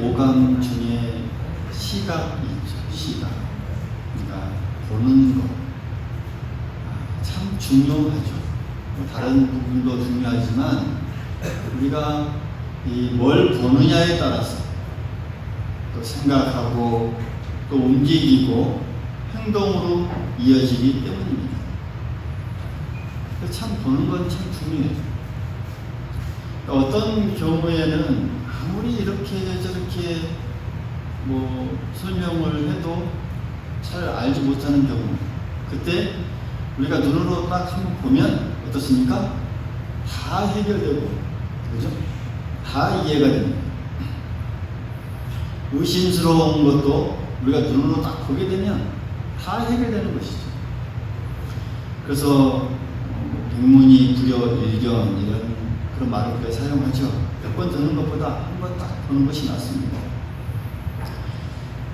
오감 중에 시각이 있죠. 시각. 그러니까 보는 것. 참 중요하죠. 다른 부분도 중요하지만 우리가 뭘 보느냐에 따라서 또 생각하고 또 움직이고 행동으로 이어지기 때문입니다. 참 보는 건 참 중요해요. 어떤 경우에는 아무리 이렇게 저렇게 설명을 해도 잘 알지 못하는 경우, 그때 우리가 눈으로 딱 한번 보면 어떻습니까? 다 해결되고, 그죠? 다 이해가 됩니다. 의심스러운 것도 우리가 눈으로 딱 보게 되면 다 해결되는 것이죠. 그래서 백문이 불여일견 이런 그런 말을 우리가 사용하죠. 몇 번 듣는 것보다 한 번 딱 보는 것이 낫습니다.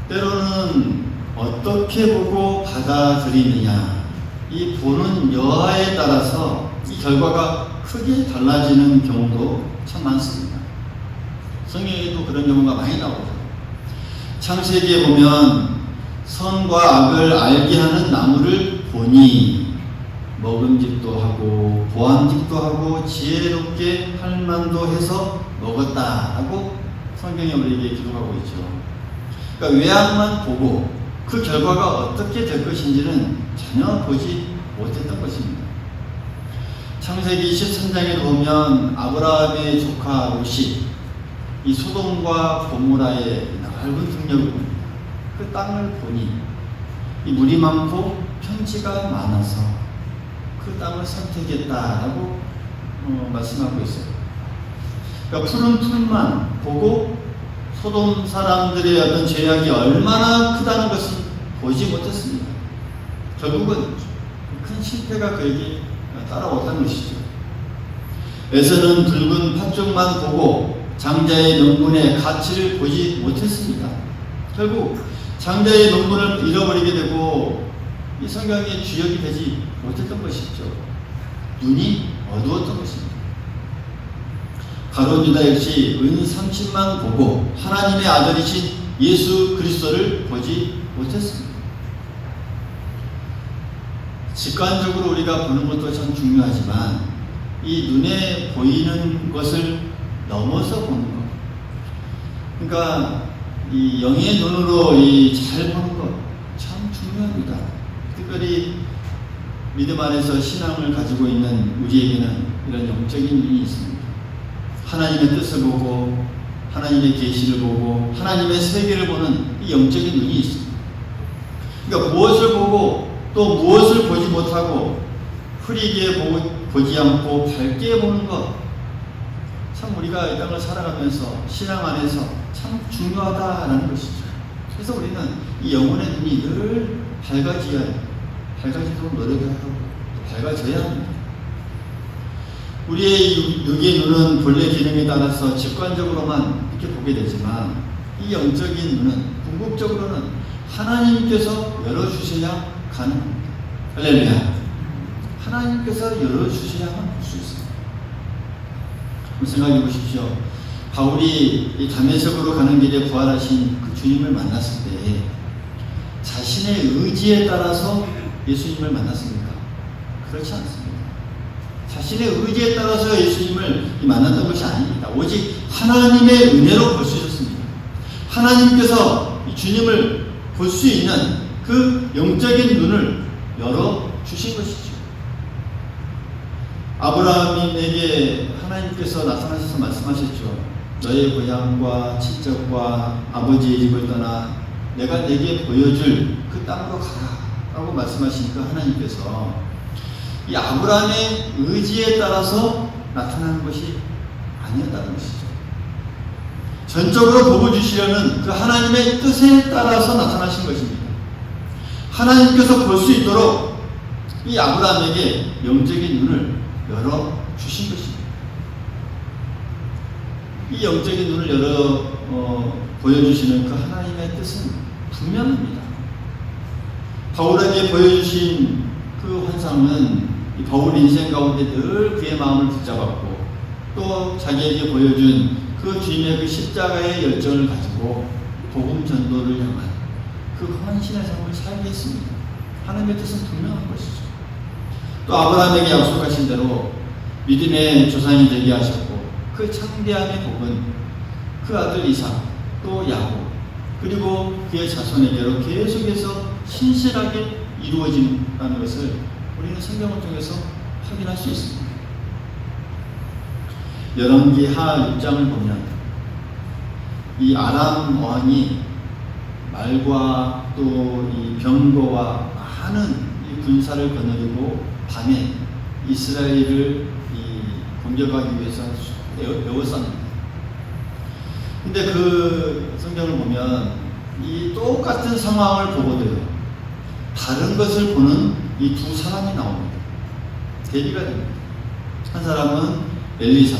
때로는 어떻게 보고 받아들이느냐, 이 보는 여하에 따라서 이 결과가 크게 달라지는 경우도 참 많습니다. 성경에도 그런 경우가 많이 나오죠. 창세기에 보면 선과 악을 알게 하는 나무를 보니 먹음직도 하고 보암직도 하고 지혜롭게 할 만도 해서 먹었다라고 성경이 우리에게 기록하고 있죠. 그러니까 외양만 보고 그 결과가 어떻게 될 것인지는 전혀 보지 못했던 것입니다. 창세기 13장에 보면 아브라함의 조카 롯이 이 소돔과 고모라의 넓은 등력을 봅니다. 그 땅을 보니 이 물이 많고 편지가 많아서 그 땅을 선택했다라고 말씀하고 있어요. 그러니까 푸른 풀만 보고 소돔 사람들의 어떤 죄악이 얼마나 크다는 것을 보지 못했습니다. 결국은 큰 실패가 그에게 따라왔다는 것이죠. 에서는 붉은 팥죽만 보고 장자의 명분의 가치를 보지 못했습니다. 결국 장자의 명분을 잃어버리게 되고 이 성경의 주역이 되지 못했던 것이죠. 눈이 어두웠던 것입니다. 가룟 유다 역시 은 30만 보고 하나님의 아들이신 예수 그리스도를 보지 못했습니다. 직관적으로 우리가 보는 것도 참 중요하지만 이 눈에 보이는 것을 넘어서 보는 것, 그러니까 이 영의 눈으로 잘 보는 것 참 중요합니다. 특별히 믿음 안에서 신앙을 가지고 있는 우리에게는 이런 영적인 눈이 있습니다. 하나님의 뜻을 보고 하나님의 계시를 보고 하나님의 세계를 보는 이 영적인 눈이 있습니다. 그러니까 무엇을 보고 또 무엇을 보지 못하고 흐리게 보지 않고 밝게 보는 것, 참 우리가 이 땅을 살아가면서 신앙 안에서 참 중요하다라는 것이죠. 그래서 우리는 이 영혼의 눈이 늘 밝아지도록 노력해야 하고 밝아져야 합니다. 우리의 육의 눈은 본래 기능에 따라서 직관적으로만 이렇게 보게 되지만 이 영적인 눈은 궁극적으로는 하나님께서 열어주셔야 가능합니다. 할렐루야. 하나님께서 열어주셔야만 볼 수 있습니다. 생각해 보십시오. 바울이 이 다메섹으로 가는 길에 부활하신 그 주님을 만났을 때 자신의 의지에 따라서 예수님을 만났습니까? 그렇지 않습니다. 자신의 의지에 따라서 예수님을 만났던 것이 아닙니다. 오직 하나님의 은혜로 볼 수 있었습니다. 하나님께서 이 주님을 볼 수 있는 그 영적인 눈을 열어주신 것이죠. 아브라함에게 하나님께서 나타나셔서 말씀하셨죠. 너의 고향과 친척과 아버지의 집을 떠나 내가 내게 보여줄 그 땅으로 가라 라고 말씀하시니까 하나님께서 이 아브라함의 의지에 따라서 나타나는 것이 아니었다는 것이죠. 전적으로 복을 주시려는 그 하나님의 뜻에 따라서 나타나신 것입니다. 하나님께서 볼 수 있도록 이 아브라함에게 영적인 눈을 열어주신 것입니다. 이 영적인 눈을 보여주시는 그 하나님의 뜻은 분명합니다. 바울에게 보여주신 그 환상은 바울 인생 가운데 늘 그의 마음을 붙잡았고 또 자기에게 보여준 그 주님의 그 십자가의 열정을 가지고 복음 전도를 향한 그 헌신의 삶을 살게 했습니다. 하나님의 뜻은 분명한 것이죠. 또 아브라함에게 약속하신 대로 믿음의 조상이 되게 하셨고, 그 창대함의 복은 그 아들 이삭, 또 야곱, 그리고 그의 자손에게로 계속해서 신실하게 이루어진다는 것을 우리는 성경을 통해서 확인할 수 있습니다. 열왕기 하 6장을 보면 이 아람 왕이 말과 또 이 병거와 많은 이 군사를 거느리고 밤에 이스라엘을 공격하기 위해서 에워쌌습니다. 근데 그 성경을 보면 이 똑같은 상황을 보고도요, 다른 것을 보는 이 두 사람이 나옵니다. 대비가 됩니다. 한 사람은 엘리사,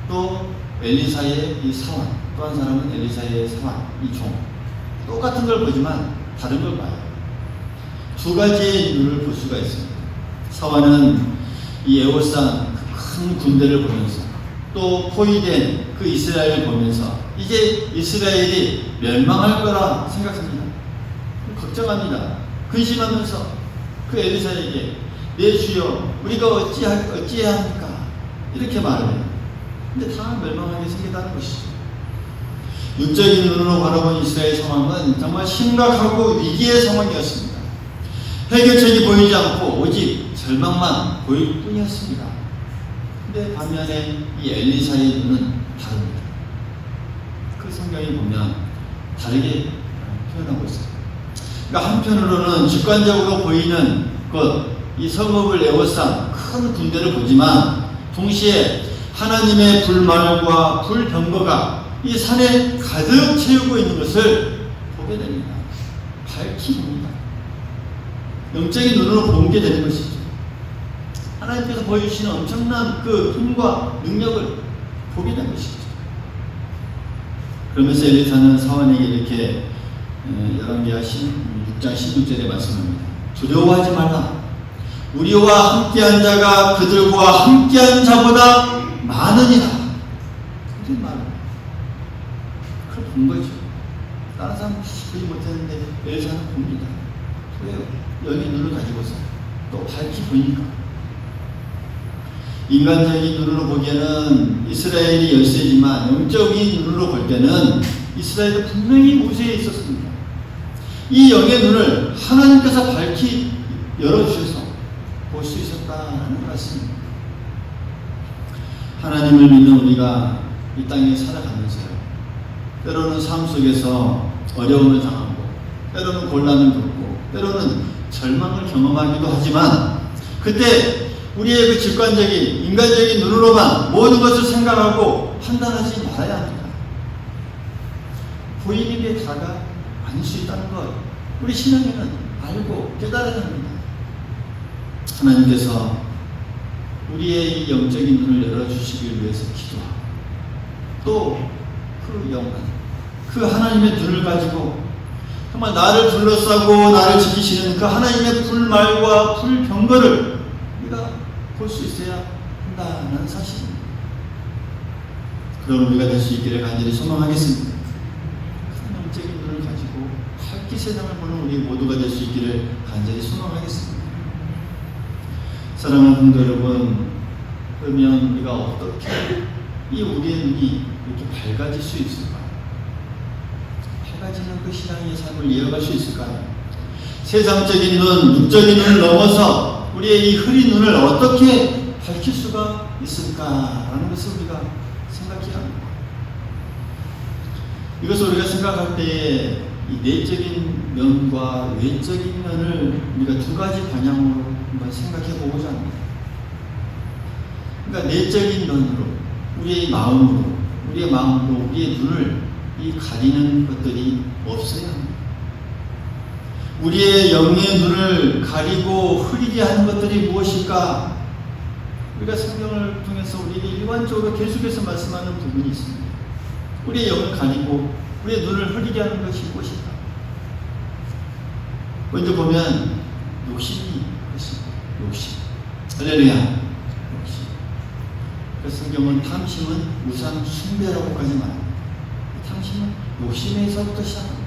또 엘리사의 이 사환, 또 한 사람은 엘리사의 사환, 이 종. 똑같은 걸 보지만 다른 걸 봐요. 두 가지의 눈을 볼 수가 있습니다. 사환은 이 에워싼 큰 군대를 보면서, 또 포위된 그 이스라엘을 보면서 이제 이스라엘이 멸망할 거라 생각합니다. 걱정합니다. 근심하면서 그 엘리사에게 내 주여 우리가 어찌해야 합니까? 이렇게 말을 해요. 근데 다 멸망하게 생겼다는 것이죠. 육적인 눈으로 바라본 이스라엘 상황은 정말 심각하고 위기의 상황이었습니다. 해결책이 보이지 않고 오직 절망만 보일 뿐이었습니다. 근데 반면에 이 엘리사의 눈은 다릅니다. 그 성경에 보면 다르게 표현하고 있어요. 그러니까 한편으로는 직관적으로 보이는 것, 이 성읍을 에워싼 큰 군대를 보지만 동시에 하나님의 불말과 불병거가 이 산에 가득 채우고 있는 것을 보게 됩니다. 밝히 봅니다. 영적인 눈으로 보게 되는 것이죠. 하나님께서 보여주시는 엄청난 그 힘과 능력을 보게 된 것이죠. 그러면서 엘리사는 사환에게 이렇게 열왕기하 6장 16절에 말씀합니다. 두려워하지 말라. 우리와 함께한 자가 그들과 함께한 자보다 많으니라. 그런 말을 그걸 본 거죠. 다른 사람 보지 못했는데 엘리사는 봅니다. 왜요? 여기 눈을 가지고서 또 밝히 보니까. 인간적인 눈으로 보기에는 이스라엘이 열세지만 영적인 눈으로 볼 때는 이스라엘은 분명히 모세에 있었습니다. 이 영의 눈을 하나님께서 밝히 열어주셔서 볼 수 있었다는 말씀입니다. 하나님을 믿는 우리가 이 땅에 살아가면서요, 때로는 삶 속에서 어려움을 당하고, 때로는 곤란을 겪고, 때로는 절망을 경험하기도 하지만, 그때 우리의 그 직관적인 인간적인 눈으로만 모든 것을 생각하고 판단하지 말아야 합니다. 보이는 게 다가 아닐 수 있다는 것, 우리 신앙에는 알고 깨달아야 합니다. 하나님께서 우리의 이 영적인 눈을 열어주시길 위해서 기도하고, 또 그 영광, 그 하나님의 눈을 가지고 정말 나를 둘러싸고 나를 지키시는 그 하나님의 불말과 불병거를 우리가 볼 수 있어야 한다는 사실입니다. 그런 우리가 될 수 있기를 간절히 소망하겠습니다. 큰 영적인 눈을 가지고 밝게 세상을 보는 우리 모두가 될 수 있기를 간절히 소망하겠습니다. 사랑하는 성도 여러분, 그러면 우리가 어떻게 이 우리의 눈이 이렇게 밝아질 수 있을까요? 밝아지는 그 신앙의 삶을 이어갈 수 있을까요? 세상적인 눈, 육적인 눈을 넘어서 우리의 이 흐린 눈을 어떻게 밝힐 수가 있을까라는 것을 우리가 생각해야 합니다. 이것을 우리가 생각할 때에 이 내적인 면과 외적인 면을 우리가 두 가지 방향으로 한번 생각해 보고자 합니다. 그러니까 내적인 면으로, 우리의 마음으로, 우리의 눈을 이 가리는 것들이 없어야 합니다. 우리의 영의 눈을 가리고 흐리게 하는 것들이 무엇일까? 우리가 성경을 통해서 우리에게 일관적으로 계속해서 말씀하는 부분이 있습니다. 우리의 영을 가리고 우리의 눈을 흐리게 하는 것이 무엇일까? 먼저 보면 욕심이 있습니다. 욕심. 할렐루야. 욕심. 그 성경은 탐심은 우상 숭배라고까지 말합니다. 탐심은 욕심에서부터 시작합니다.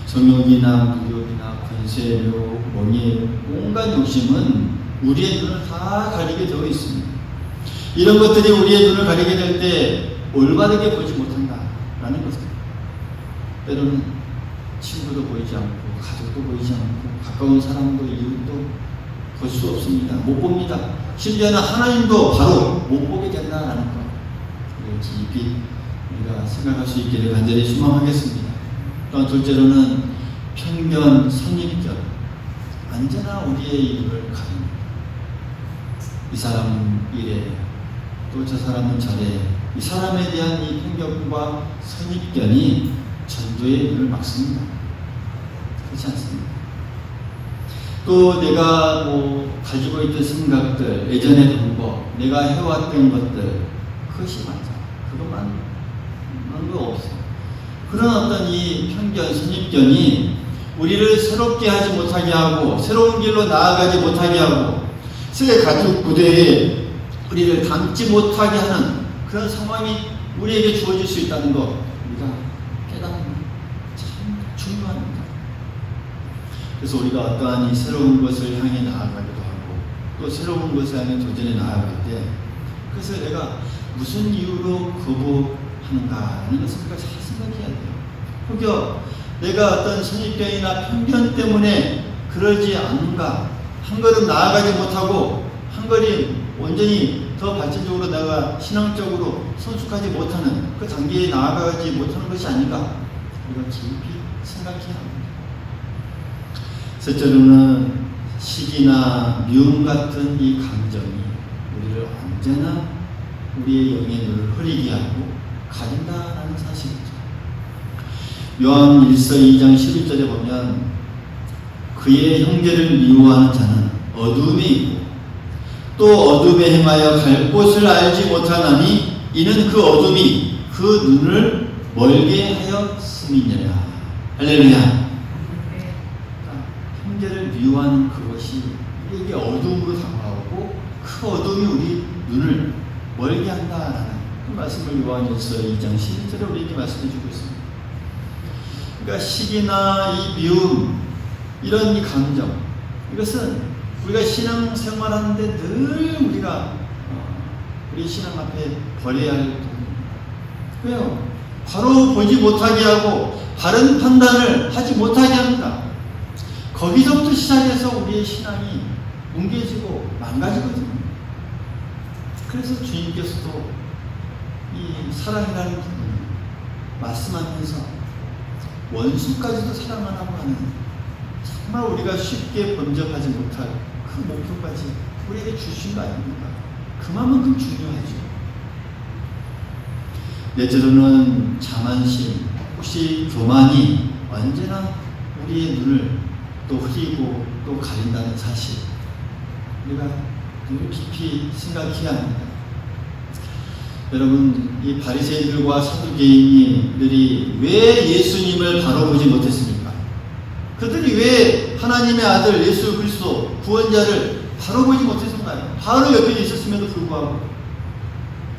정욕이나 무욕이나 권세욕, 명예, 온갖 욕심은 우리의 눈을 다 가리게 되어 있습니다. 이런 것들이 우리의 눈을 가리게 될 때 올바르게 보지 못한다라는 것입니다. 때로는 친구도 보이지 않고 가족도 보이지 않고 가까운 사람도 이웃도 볼 수 없습니다. 못 봅니다. 심지어는 하나님도 바로 못 보게 된다라는 것, 깊이 우리가 생각할 수 있기를 간절히 소망하겠습니다. 또한 둘째로는 편견, 선입견, 언제나 우리의 눈을 가립니다. 이 사람은 이래, 또 저 사람은 저래, 이 사람에 대한 이 편견과 선입견이 전도의 눈을 막습니다. 그렇지 않습니까? 또 내가 가지고 있던 생각들, 예전의 방법, 내가 해왔던 것들, 그것이 맞아. 그것만 없어. 그런 어떤 이 편견, 선입견이 우리를 새롭게 하지 못하게 하고, 새로운 길로 나아가지 못하게 하고, 새 가족 구대에 우리를 담지 못하게 하는 그런 상황이 우리에게 주어질 수 있다는 것, 우리가 깨닫는 참 중요합니다. 그래서 우리가 어떠한 이 새로운 것을 향해 나아가기도 하고, 또 새로운 것을 향해 도전해 나아갈 때, 그래서 내가 무슨 이유로 거부하는가라는 것을 우리가 잘 생각해야 돼요. 혹여 내가 어떤 선입견이나 편견 때문에 그러지 않는가, 한 걸음 나아가지 못하고 한 걸음 온전히 더 발전적으로 내가 신앙적으로 성숙하지 못하는 그 단계에 나아가지 못하는 것이 아닌가, 우리가 깊이 생각해야 합니다. 셋째로는 시기나 미움 같은 이 감정이 우리를 언제나 우리의 영의 눈을 흐리게 하고 가린다라는 사실이죠. 요한 1서 2장 11절에 보면 그의 형제를 미워하는 자는 어둠에 있고 또 어둠에 행하여 갈 곳을 알지 못하나니 이는 그 어둠이 그 눈을 멀게 하였음이니라. 할렐루야. 형제를 미워하는 그것이 우리에게 어둠으로 다가오고 그 어둠이 우리 눈을 멀게 한다라는 그 말씀을 요한일서 2장 11절에 우리에게 말씀해주고 있습니다. 그러니까 시기나 이 미움, 이런 이 감정, 이것은 우리가 신앙생활하는데 늘 우리가 우리 신앙 앞에 버려야 할 부분입니다. 왜요? 바로 보지 못하게 하고 바른 판단을 하지 못하게 합니다. 거기서부터 시작해서 우리의 신앙이 뭉개지고 망가지거든요. 그래서 주님께서도 이 사랑이라는 부분을 말씀하면서 원수까지도 사랑하라고 하는, 정말 우리가 쉽게 범접하지 못할 그 목표까지 우리에게 주신 거 아닙니까? 그만큼 중요하죠. 넷째로는 자만심, 혹시 교만이 언제나 우리의 눈을 또 흐리고 또 가린다는 사실, 우리가 늘 깊이 생각해야 합니다. 여러분, 이 바리새인들과 사두개인들이 왜 예수님을 바로 보지 못했습니까? 그들이 왜 하나님의 아들 예수 그리스도 구원자를 바로 보지 못했었나요? 바로 옆에 있었음에도 불구하고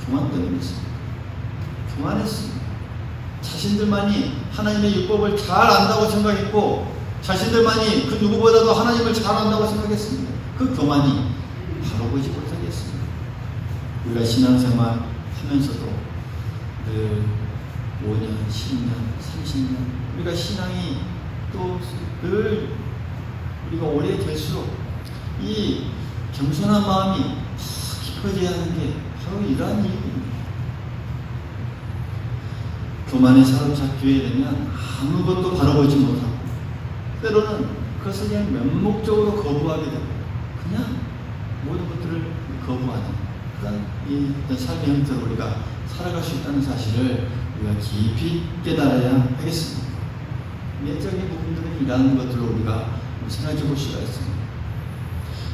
교만 때문이었습니다. 교만했습니다. 자신들만이 하나님의 율법을 잘 안다고 생각했고, 자신들만이 그 누구보다도 하나님을 잘 안다고 생각했습니다. 그 교만이 바로 보지 못하게 했습니다. 우리가 신앙생활 하면서도 늘 5년, 10년, 30년 우리가 신앙이 또 늘 우리가 오래 될수록 이 겸손한 마음이 더 깊어져야 하는 게 바로 이러한 이유입니다. 교만에 사로잡히게 되면 아무것도 바로 보지 못하고, 때로는 그것을 그냥 맹목적으로 거부하게 되고 그냥 모든 것들을 거부하는 그런 이 어떤 삶의 형태로 우리가 살아갈 수 있다는 사실을 우리가 깊이 깨달아야 하겠습니다. 내적인 부분들은 이러한 것들로 우리가 생각해 볼 수가 있습니다.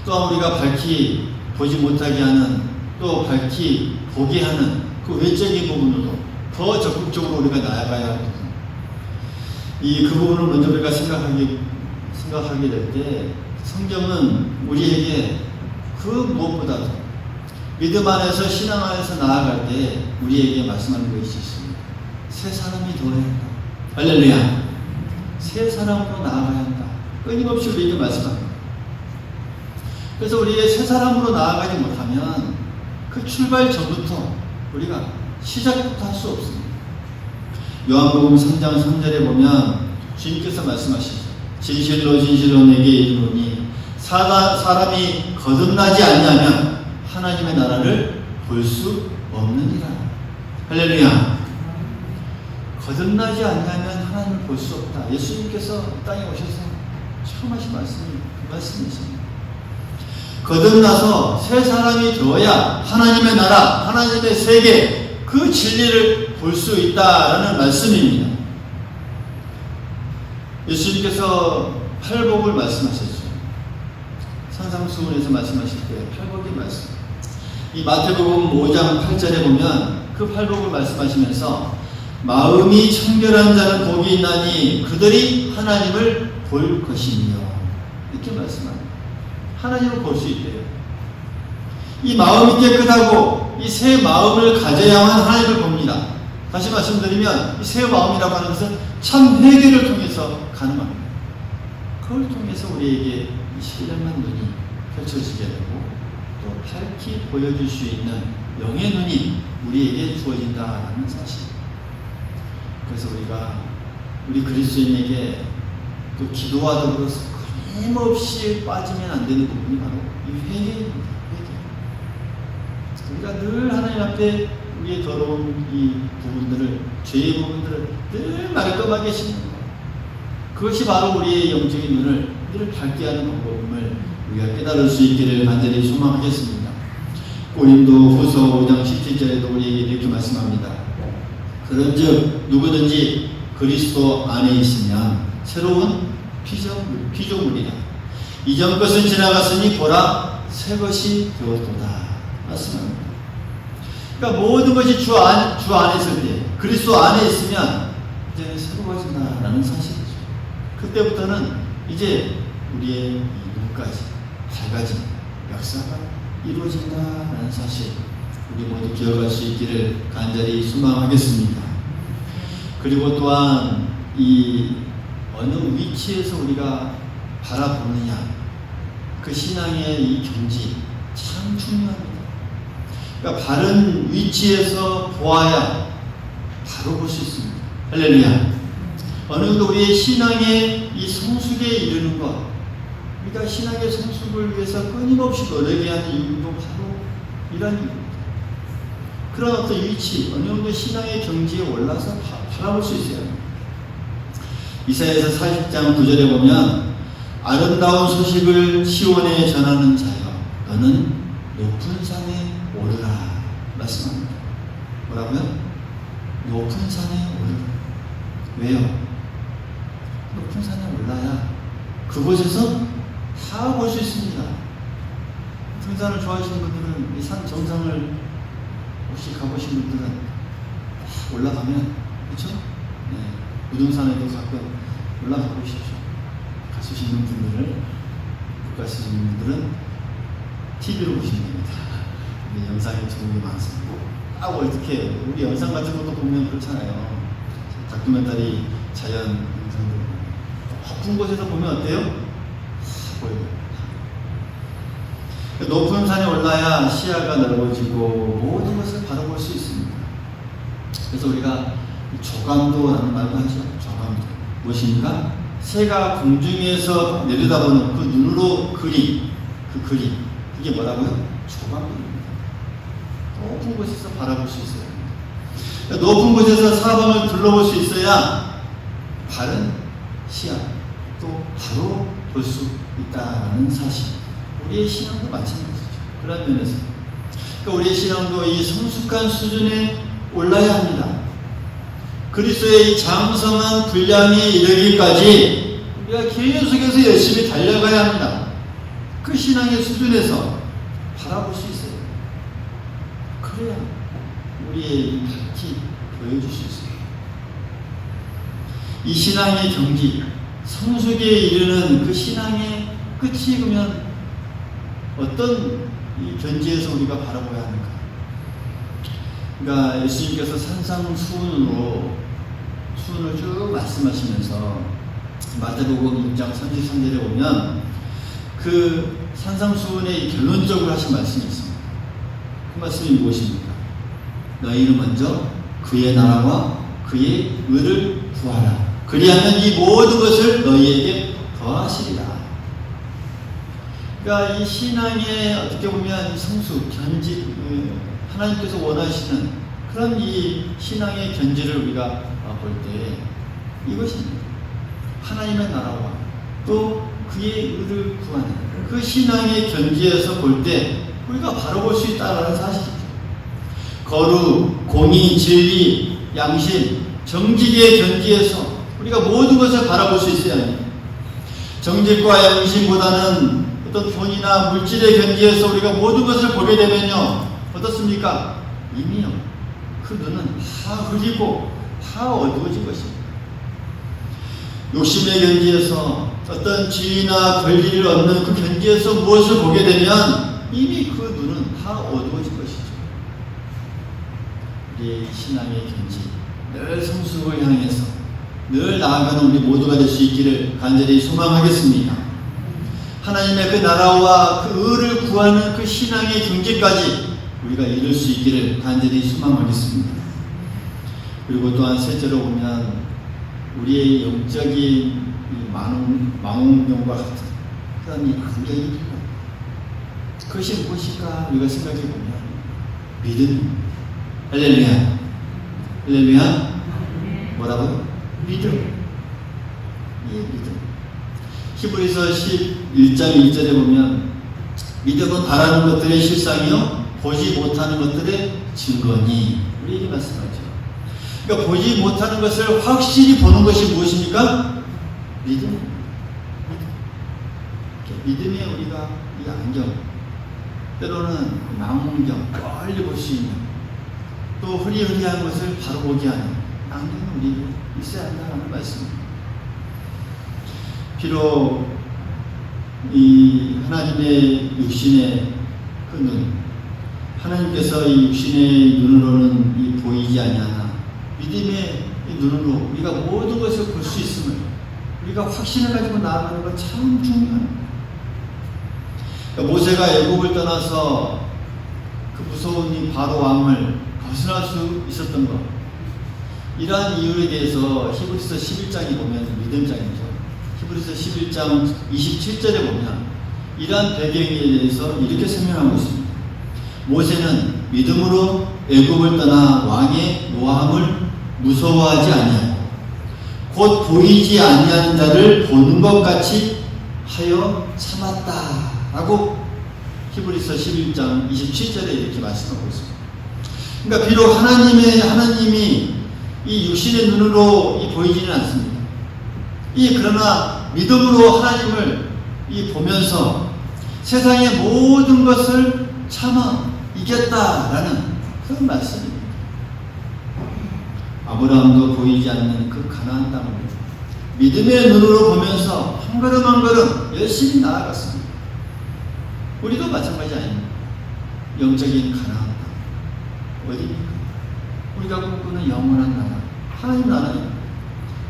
또한 우리가 밝히 보지 못하게 하는, 또 밝히 보게 하는 그 외적인 부분으로 더 적극적으로 우리가 나아가야 할 부분, 그 부분을 먼저 우리가 생각하게 될 때 성경은 우리에게 그 무엇보다도 믿음 안에서 신앙 안에서 나아갈 때 우리에게 말씀하는 것이 있습니다. 새 사람이 되어야 한다. 할렐루야. 새 사람으로 나아가야 한다. 끊임없이 우리에게 말씀합니다. 그래서 우리의 새 사람으로 나아가지 못하면 그 출발 전부터 우리가 시작부터 할 수 없습니다. 요한복음 3장 3절에 보면 주님께서 말씀하시죠. 진실로 진실로 내게 이르노니 사람이 거듭나지 않냐면 하나님의 나라를 볼 수 없느니라. 할렐루야. 거듭나지 않냐면 하나님을 볼 수 없다. 예수님께서 땅에 오셔서 처음 하신 말씀이 그 말씀이십니다. 거듭나서 새 사람이 되어야 하나님의 나라, 하나님의 세계, 그 진리를 볼 수 있다라는 말씀입니다. 예수님께서 팔복을 말씀하셨죠. 산상수훈에서 말씀하실 때 팔복의 말씀. 이 마태복음 5장 8절에 보면 그 팔복을 말씀하시면서 마음이 청결한 자는 복이 있나니 그들이 하나님을 볼 것이며 이렇게 말씀합니다. 하나님을 볼 수 있대요. 이 마음이 깨끗하고 이 새 마음을 가져야만 하나님을 봅니다. 다시 말씀드리면 이 새 마음이라고 하는 것은 참 회개를 통해서 가능합니다. 그걸 통해서 우리에게 이 신령한 눈이 펼쳐지게 되고 또 밝히 보여줄 수 있는 영의 눈이 우리에게 주어진다는 사실. 그래서 우리 그리스도인에게 또 기도와 더불어서 끊임없이 빠지면 안 되는 부분이 바로 이 회개입니다. 우리가 늘 하나님 앞에 우리의 더러운 이 부분들을, 죄의 부분들을 늘 말끔하게 씻는 것. 그것이 바로 우리의 영적인 눈을 늘 밝게 하는 방법임을 우리가 깨달을 수 있기를 간절히 소망하겠습니다. 고린도 후서 5장 17절에도 우리에게 이렇게 말씀합니다. 그런즉 누구든지 그리스도 안에 있으면 새로운 피조물이라. 이전 것은 지나갔으니 보라 새 것이 되었도다. 말씀합니다. 그러니까 모든 것이 주 안에 있을 때, 그리스도 안에 있으면 이제 새로워진다라는 사실이죠. 그때부터는 이제 우리의 눈까지 밝아진 역사가 이루어진다라는 사실, 우리 모두 기억할 수 있기를 간절히 소망하겠습니다. 그리고 또한 이 어느 위치에서 우리가 바라보느냐, 그 신앙의 이 경지 참 중요합니다. 그러니까 바른 위치에서 보아야 바로 볼 수 있습니다. 할렐루야. 어느 정도 우리의 신앙의 이 성숙에 이르는 것, 우리가 신앙의 성숙을 위해서 끊임없이 노력해야 하는 이유도 바로 이런 이유입니다. 그런 어떤 위치, 어느 정도 신앙의 경지에 올라서 바라볼 수 있어야 합니다. 이사야서 40장 9절에 보면 아름다운 소식을 시온에 전하는 자여 너는 높은 산에 오르라 말씀합니다. 뭐라고요? 높은 산에 오르라. 왜요? 높은 산에 올라야 그곳에서 다 볼 수 있습니다. 등산을 좋아하시는 분들은 이 산 정상을 혹시 가보신 분들은 올라가면, 그렇죠? 네, 우등산에도 가끔 올라가 보십시오. 가시는 분들은, 못 가시는 분들은 TV로 보시면 됩니다. 영상이 좋은 게 많습니다. 어떻게 우리 영상 같은 것도 보면 그렇잖아요. 다큐멘터리 자연 영상들 높은 곳에서 보면 어때요? 보여요. 높은 산에 올라야 시야가 넓어지고 모든 것을 바라볼 수 있습니다. 그래서 우리가 조감도라는 말도 하죠. 조감도. 무엇입니까? 새가 공중에서 내려다보는 그 눈으로 그림, 그 그림. 이게 뭐라고요? 조감도입니다. 높은 곳에서 바라볼 수 있어야 합니다. 높은 곳에서 사방을 둘러볼 수 있어야 바른 시야, 또 바로 볼 수 있다는 사실. 우리의 신앙도 마찬가지죠. 그런 면에서. 그러니까 우리의 신앙도 이 성숙한 수준에 올라야 합니다. 그리스도의 이 장성한 분량에 이르기까지 우리가 계속해서 열심히 달려가야 합니다. 그 신앙의 수준에서 바라볼 수 있어요. 그래야 우리의 밝히 보여줄 수 있어요. 이 신앙의 경지, 성숙에 이르는 그 신앙의 끝이 그러면 어떤 이 견지에서 우리가 바라봐야 하는가? 그러니까 예수님께서 산상수훈으로 수훈을 쭉 말씀하시면서 마태복음 6장 33절에 보면 그 산상수훈의 결론적으로 하신 말씀이 있습니다. 그 말씀이 무엇입니까? 너희는 먼저 그의 나라와 그의 의를 구하라. 그리하면 이 모든 것을 너희에게 더하시리라. 그러니까 이 신앙의 어떻게 보면 성수, 견지, 하나님께서 원하시는 그런 이 신앙의 견지를 우리가 볼 때 이것입니다. 하나님의 나라와 또 그의 의를 구하는 그 신앙의 견지에서 볼 때 우리가 바로 볼 수 있다는 사실이죠. 거룩, 공의, 진리, 양심, 정직의 견지에서 우리가 모든 것을 바라볼 수 있어야 합니다. 정직과 양심보다는 어떤 돈이나 물질의 견지에서 우리가 모든 것을 보게 되면요, 어떻습니까? 이미요, 그 눈은 다 흐리고 다 어두워진 것입니다. 욕심의 견지에서 어떤 지위나 권리를 얻는 그 견지에서 무엇을 보게 되면 이미 그 눈은 다 어두워진 것이죠. 우리의 신앙의 견지, 늘 성숙을 향해서 늘 나아가는 우리 모두가 될 수 있기를 간절히 소망하겠습니다. 하나님의 그 나라와 그 의를 구하는 그 신앙의 경지까지 우리가 이룰 수 있기를 간절히 소망하겠습니다. 그리고 또한 셋째로 보면 우리의 영적인 망원경과 같은 그런 이 안경이 필요합니다. 그것이 무엇일까 우리가 생각해 보면 믿음. 할렐루야. 할렐루야. 뭐라고요? 믿음. 이 믿음. 히브리서 11장 1절에 보면 믿음은 바라는 것들의 실상이요 보지 못하는 것들의 증거니, 우리에게 말씀하죠. 그러니까 보지 못하는 것을 확실히 보는 것이 무엇입니까? 믿음. 믿음에 우리가 이 안경, 때로는 망원경, 멀리 볼 수 있는, 또 흐리흐리한 것을 바로 보게 하는 안경은 우리에게 있어야 한다는 말씀입니다. 비록 이 하나님의 육신의 그 눈, 하나님께서 이 육신의 눈으로는 이 보이지 아니하나 믿음의 이 눈으로 우리가 모든 것을 볼 수 있음을 우리가 확신을 가지고 나아가는 건 참 중요합니다. 그러니까 모세가 애굽을 떠나서 그 무서운 이 바로 왕을 벗어날 수 있었던 것, 이러한 이유에 대해서 히브리서 11장에 보면 믿음장이죠. 히브리서 11장 27절에 보면 이러한 배경에 대해서 이렇게 설명하고 있습니다. 모세는 믿음으로 애굽을 떠나 왕의 노함을 무서워하지 아니하고 곧 보이지 아니하는 자를 보는 것 같이 하여 참았다 라고 히브리서 11장 27절에 이렇게 말씀하고 있습니다. 그러니까 비록 하나님이 이 육신의 눈으로 보이지는 않습니다. 그러나 믿음으로 하나님을 보면서 세상의 모든 것을 참아 이겼다라는 그런 말씀입니다. 아브라함도 보이지 않는 그 가나안 땅을 믿음의 눈으로 보면서 한 걸음 한 걸음 열심히 나아갔습니다. 우리도 마찬가지 아닙니까? 영적인 가나안 땅 어디입니까? 우리가 꿈꾸는 영원한 나라, 하나님 나라입니다.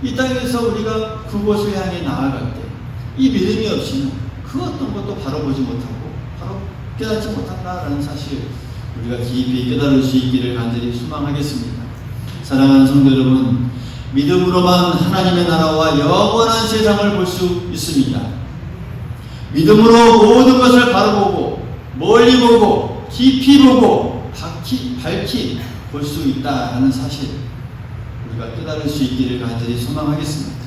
이 땅에서 우리가 그곳을 향해 나아갈 때 이 믿음이 없이는 그 어떤 것도 바로 보지 못하고 바로 깨닫지 못한다라는 사실 우리가 깊이 깨달을 수 있기를 간절히 소망하겠습니다. 사랑하는 성도 여러분, 믿음으로만 하나님의 나라와 영원한 세상을 볼 수 있습니다. 믿음으로 모든 것을 바로 보고 멀리 보고 깊이 보고 밝히 볼 수 있다는 사실 우리가 깨달을 수 있기를 간절히 소망하겠습니다.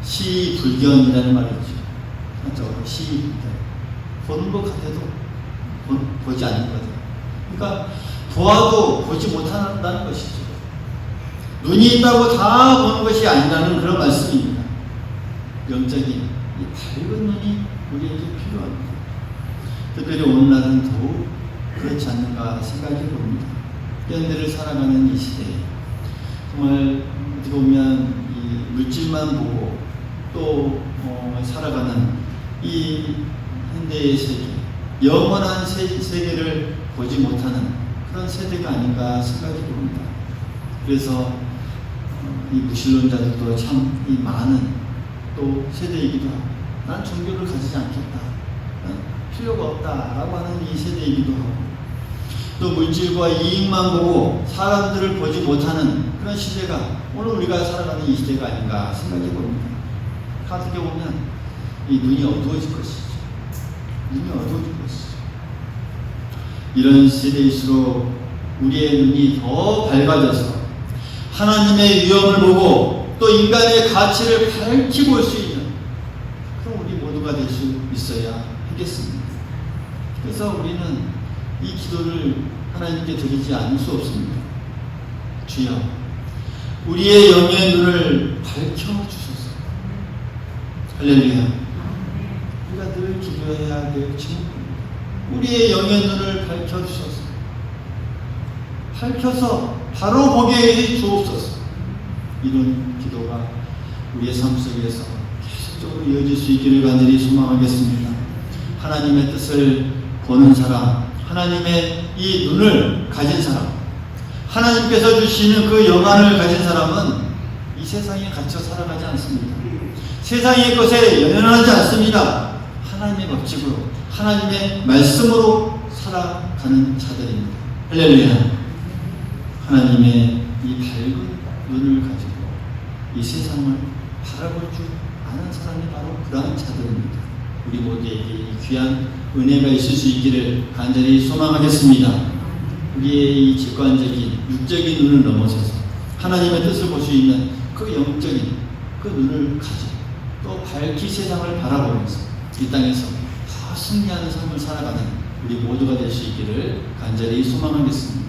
시불견이라는 말이 있죠. 한자어로 시불견. 보는 것 같아도 보지 않는 거죠. 그러니까 보아도 보지 못한다는 것이죠. 눈이 있다고 다 보는 것이 아니라는 그런 말씀입니다. 영적인 이 밝은 눈이 우리에게 필요합니다. 특별히 오늘날은 더욱 그렇지 않는가 생각해 봅니다. 현대를 살아가는 이 시대에 정말 어떻게 보면 이 물질만 보고 또 살아가는 이 현대의 세계, 영원한 세계를 보지 못하는 그런 세대가 아닌가 생각이 듭니다. 그래서 이 무신론자들도 참 이 많은 또 세대이기도 하고, 난 종교를 가지지 않겠다, 필요가 없다라고 하는 이 세대이기도 하고, 또 물질과 이익만 보고 사람들을 보지 못하는 그런 시대가 오늘 우리가 살아가는 이 시대가 아닌가 생각해 봅니다. 어떻게 보면 이 눈이 어두워질 것이죠. 눈이 어두워질 것이죠. 이런 시대일수록 우리의 눈이 더 밝아져서 하나님의 위엄을 보고 또 인간의 가치를 밝히 볼 수 있는 그런 우리 모두가 될 수 있어야 하겠습니다. 그래서 우리는 이 기도를 하나님께 드리지 않을 수 없습니다. 주여, 우리의 영의 눈을 밝혀주소서. 할렐루야. 우리가 늘 기도해야 될 제목입니다. 우리의 영의 눈을 밝혀주소서. 밝혀서 바로 보게 해 주옵소서. 이런 기도가 우리의 삶 속에서 계속적으로 이어질 수 있기를 간절히 소망하겠습니다. 하나님의 뜻을 보는 사람, 하나님의 이 눈을 가진 사람, 하나님께서 주시는 그 영안을 가진 사람은 이 세상에 갇혀 살아가지 않습니다. 세상의 것에 연연하지 않습니다. 하나님의 법칙으로, 하나님의 말씀으로 살아가는 자들입니다. 할렐루야. 하나님의 이 밝은 눈을 가지고 이 세상을 바라볼 줄 아는 사람이 바로 그러한 자들입니다. 우리 모두에게 이 귀한 은혜가 있을 수 있기를 간절히 소망하겠습니다. 우리의 이 직관적인 육적인 눈을 넘어서서 하나님의 뜻을 볼 수 있는 그 영적인 그 눈을 가지고 또 밝히 세상을 바라보면서 이 땅에서 더 승리하는 삶을 살아가는 우리 모두가 될 수 있기를 간절히 소망하겠습니다.